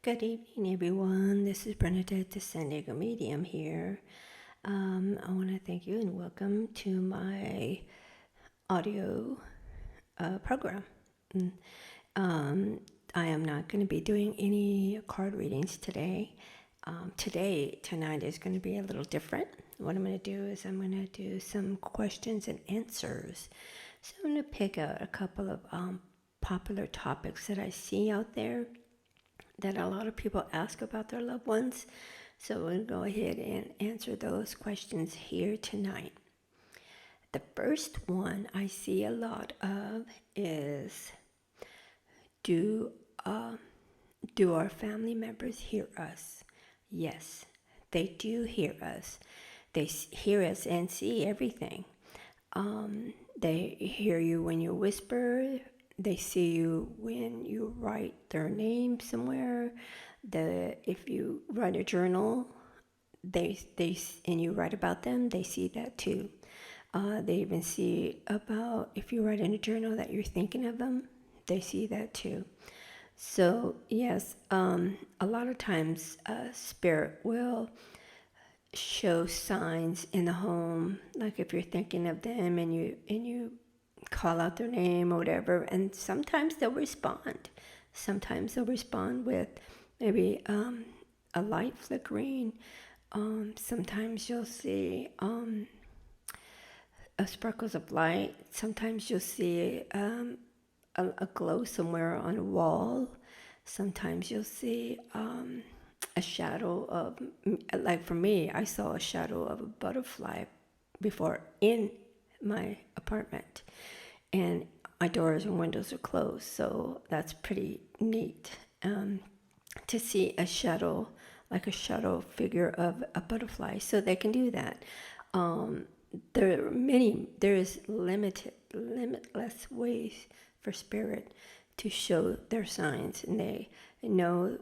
Good evening, everyone. This is Bernadette, the SDMEDIUM here. I want to thank you and welcome to my audio program. I am not going to be doing any card readings today. Tonight is going to be a little different. What I'm going to do is I'm going to do some questions and answers. So I'm going to pick out a couple of popular topics that I see out there that a lot of people ask about their loved ones. So we'll go ahead and answer those questions here tonight. The first one I see a lot of is, do our family members hear us? Yes, they do hear us. They hear us and see everything. They hear you when you whisper. They see you when you write their name somewhere. If you write a journal, and you write about them, they see that too. They even see about if you write in a journal that you're thinking of them, they see that too. So yes, a lot of times spirit will show signs in the home, like if you're thinking of them and you call out their name or whatever, and sometimes they'll respond. Sometimes they'll respond with maybe a light flickering. Sometimes you'll see sparkles of light. Sometimes you'll see a glow somewhere on a wall. Sometimes you'll see a shadow of, like for me, I saw a shadow of a butterfly before in my apartment, and my doors and windows are closed, so that's pretty neat to see a shadow, like a shadow figure of a butterfly. So they can do that. There is limitless ways for spirit to show their signs, and they know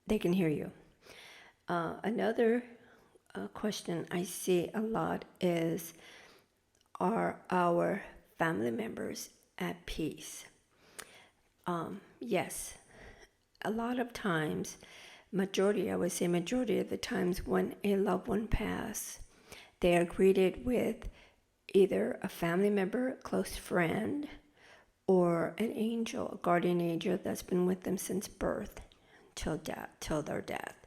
they can hear you. Another question I see a lot is, are our family members at peace? Yes. A lot of times, majority of the times when a loved one passes, they are greeted with either a family member, close friend, or an angel, a guardian angel that's been with them since birth till their death.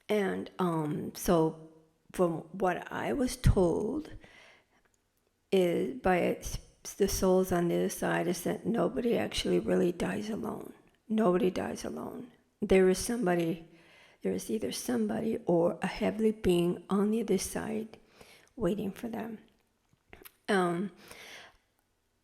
And so from what I was told is by the souls on the other side, is that nobody actually really dies alone. Nobody dies alone. There is either somebody or a heavenly being on the other side waiting for them.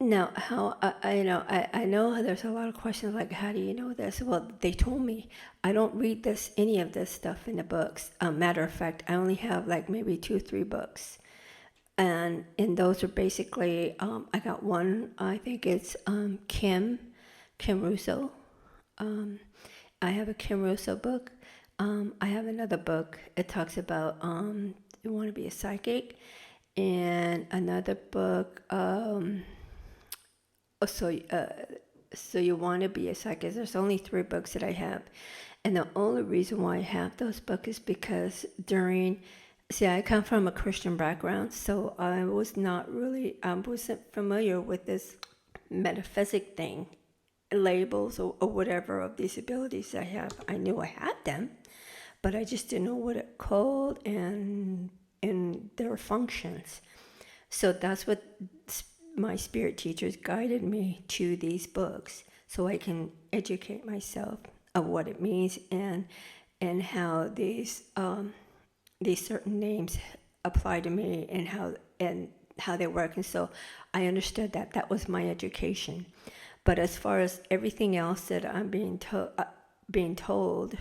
Now, how I know there's a lot of questions like, how do you know this? Well, they told me. I don't read any of this stuff in the books. Matter of fact, I only have like maybe 2 or 3 books. And those are basically, I got one, I think it's Kim Russo. I have a Kim Russo book. I have another book. It talks about you want to be a psychic. And another book, so you want to be a psychic. There's only 3 books that I have. And the only reason why I have those books is because I come from a Christian background, so I wasn't familiar with this metaphysic thing, labels or whatever of these abilities I have. I knew I had them, but I just didn't know what it called and their functions. So that's what my spirit teachers guided me to these books, so I can educate myself of what it means and how these certain names apply to me and how they work. And so I understood that was my education. But as far as everything else that I'm being told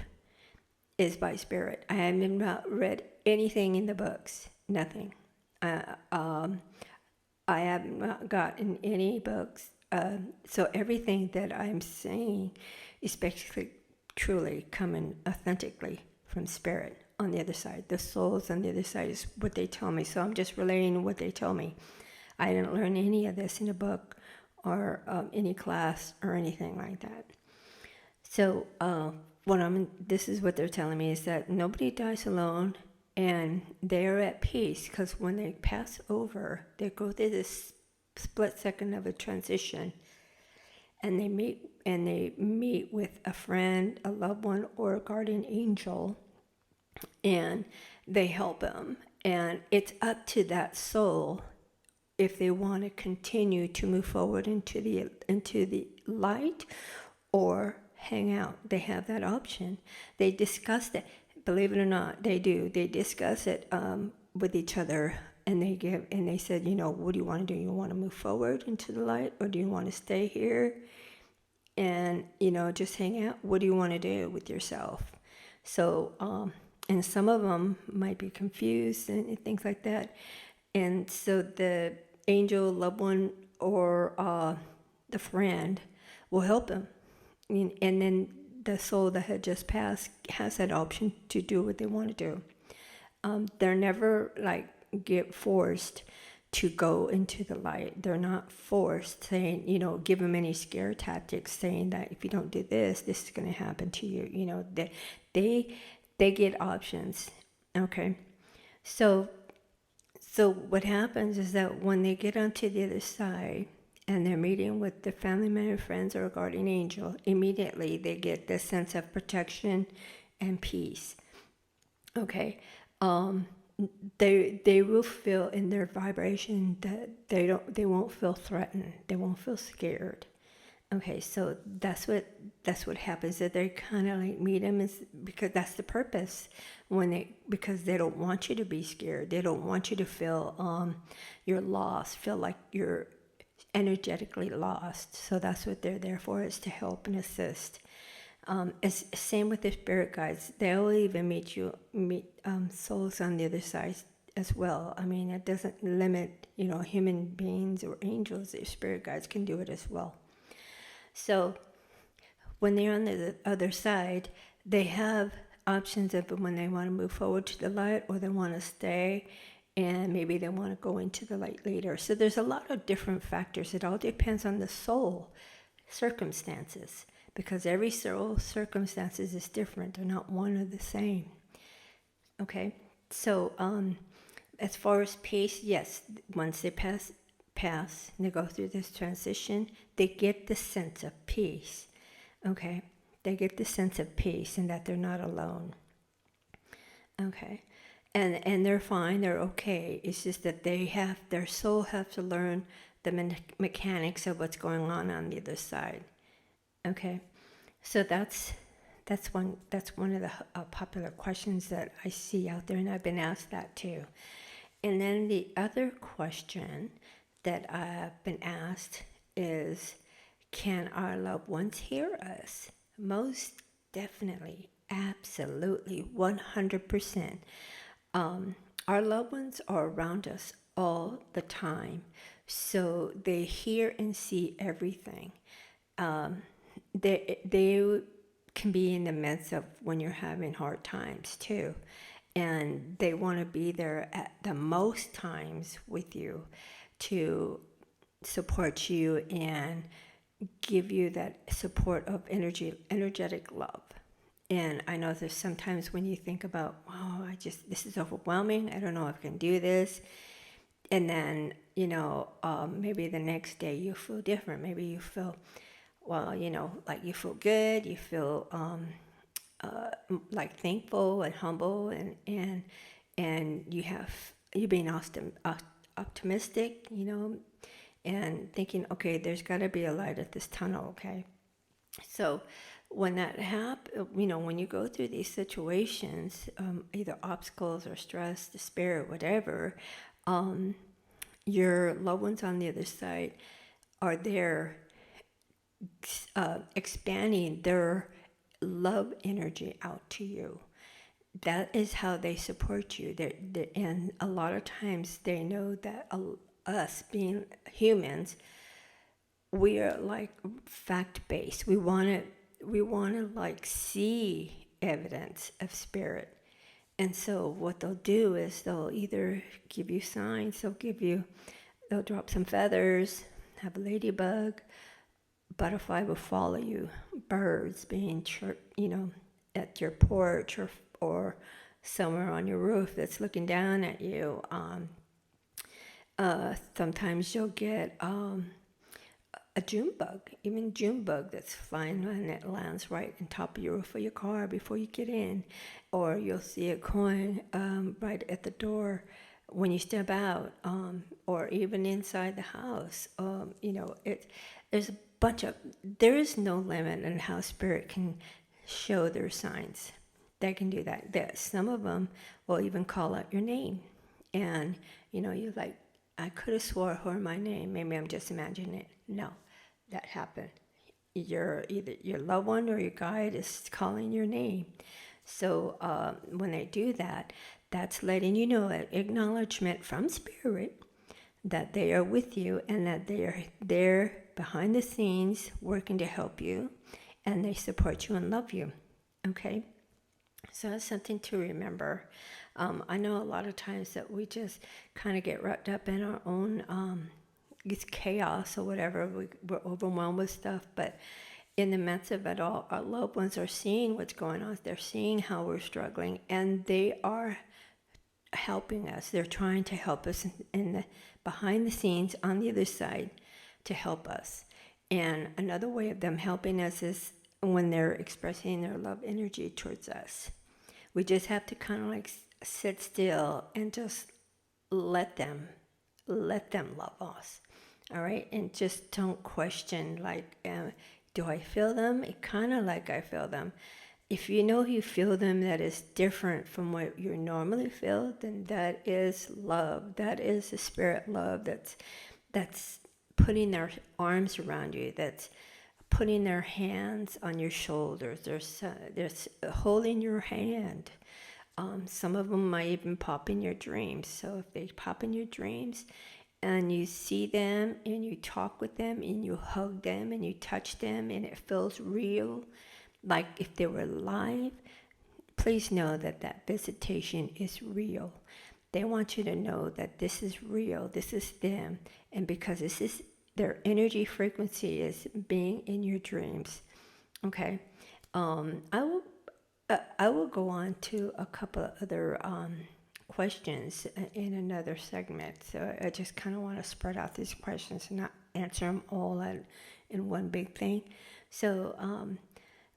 is by spirit. I haven't not read anything in the books. Nothing. I have not gotten any books. So everything that I'm saying is basically truly coming authentically from spirit on the other side. The souls on the other side is what they tell me. So I'm just relaying what they tell me. I didn't learn any of this in a book or any class or anything like that. So this is what they're telling me, is that nobody dies alone, and they are at peace, because when they pass over, they go through this split second of a transition, and they meet with a friend, a loved one, or a guardian angel, and they help them. And it's up to that soul if they want to continue to move forward into the light or hang out. They have that option. They discuss it. Believe it or not, they do. They discuss it with each other, and they said, what do you want to do? You want to move forward into the light, or do you want to stay here and just hang out? What do you want to do with yourself? So and some of them might be confused and things like that. And so the angel, loved one, or the friend will help them. And then the soul that had just passed has that option to do what they want to do. They're never get forced to go into the light. They're not forced, saying, give them any scare tactics, saying that if you don't do this, this is going to happen to you. They get options. Okay, so what happens is that when they get onto the other side and they're meeting with the family member, friends, or guardian angel, immediately they get this sense of protection and peace. Okay, they will feel in their vibration that they won't feel threatened. They won't feel scared. Okay, so that's what happens, that they kind of meet them, is because that's the purpose, because they don't want you to be scared. They don't want you to feel you're lost, feel like you're energetically lost. So that's what they're there for, is to help and assist. It's same with the spirit guides. They'll even meet souls on the other side as well. I mean, it doesn't limit human beings or angels. The spirit guides can do it as well. So when they're on the other side, they have options of when they want to move forward to the light, or they want to stay, and maybe they want to go into the light later. So there's a lot of different factors. It all depends on the soul circumstances, because every soul circumstances is different. They're not one or the same. Okay, so as far as peace, yes, once they pass, and they go through this transition, they get the sense of peace. Okay, they get the sense of peace and that they're not alone. Okay, and they're fine, they're okay. It's just that their soul has to learn the mechanics of what's going on the other side. Okay, so that's one of the popular questions that I see out there, and I've been asked that too. And then the other question that I've been asked is, can our loved ones hear us? Most definitely, absolutely, 100%. Our loved ones are around us all the time, so they hear and see everything. They can be in the midst of when you're having hard times too, and they want to be there at the most times with you to support you and give you that support of energetic love. And I know there's sometimes when you think about, wow, this is overwhelming, I don't know if I can do this. And then, maybe the next day you feel different. Maybe you feel, well, like you feel good, you feel like thankful and humble, and you're being optimistic, and thinking, okay, there's got to be a light at this tunnel, okay? So when that happens, when you go through these situations, either obstacles or stress, despair, whatever, your loved ones on the other side are there expanding their love energy out to you. That is how they support you. And a lot of times they know that us being humans, we are like fact-based. We want to see evidence of spirit. And so what they'll do is they'll either give you signs, they'll drop some feathers, have a ladybug, butterfly will follow you, birds being chirp, at your porch or somewhere on your roof that's looking down at you. Sometimes you'll get a June bug, even June bug that's flying and it lands right on top of your roof of your car before you get in, or you'll see a coin right at the door when you step out, or even inside the house. There's a bunch of, there is no limit on how spirit can show their signs. They can do that. Some of them will even call out your name, and you're like, I could have swore her my name. Maybe I'm just imagining it. No, that happened. Either your loved one or your guide is calling your name. So when they do that, that's letting you know an acknowledgement from spirit that they are with you and that they are there behind the scenes working to help you, and they support you and love you. Okay? So that's something to remember. I know a lot of times that we just kind of get wrapped up in our own it's chaos or whatever. We're overwhelmed with stuff, but in the midst of it all, our loved ones are seeing what's going on. They're seeing how we're struggling, and they are helping us. They're trying to help us behind the scenes on the other side to help us. And another way of them helping us is when they're expressing their love energy towards us. We just have to kind of like sit still and just let them love us. All right, and just don't question like, do I feel them? It kind of like I feel them. If you feel them that is different from what you normally feel, then that is love. That is the spirit love that's putting their arms around you. That's putting their hands on your shoulders. They're holding your hand. Some of them might even pop in your dreams. So if they pop in your dreams and you see them and you talk with them and you hug them and you touch them and it feels real, like if they were alive, please know that that visitation is real. They want you to know that this is real, this is them, and because this is their energy frequency is being in your dreams. Okay, I will go on to a couple of other questions in another segment. So I just kind of want to spread out these questions and not answer them all in one big thing. So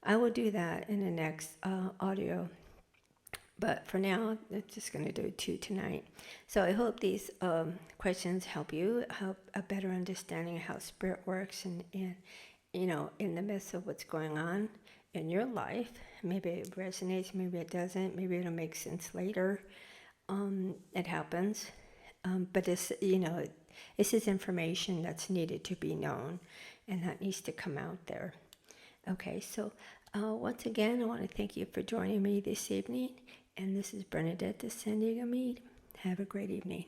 I will do that in the next audio. But for now, I'm just going to do 2 tonight. So I hope these questions help you, help a better understanding of how spirit works and in the midst of what's going on in your life. Maybe it resonates, maybe it doesn't, maybe it'll make sense later. It happens. But this is information that's needed to be known, and that needs to come out there. Okay, so once again, I want to thank you for joining me this evening. And this is Bernadette, the SDMEDIUM. Have a great evening.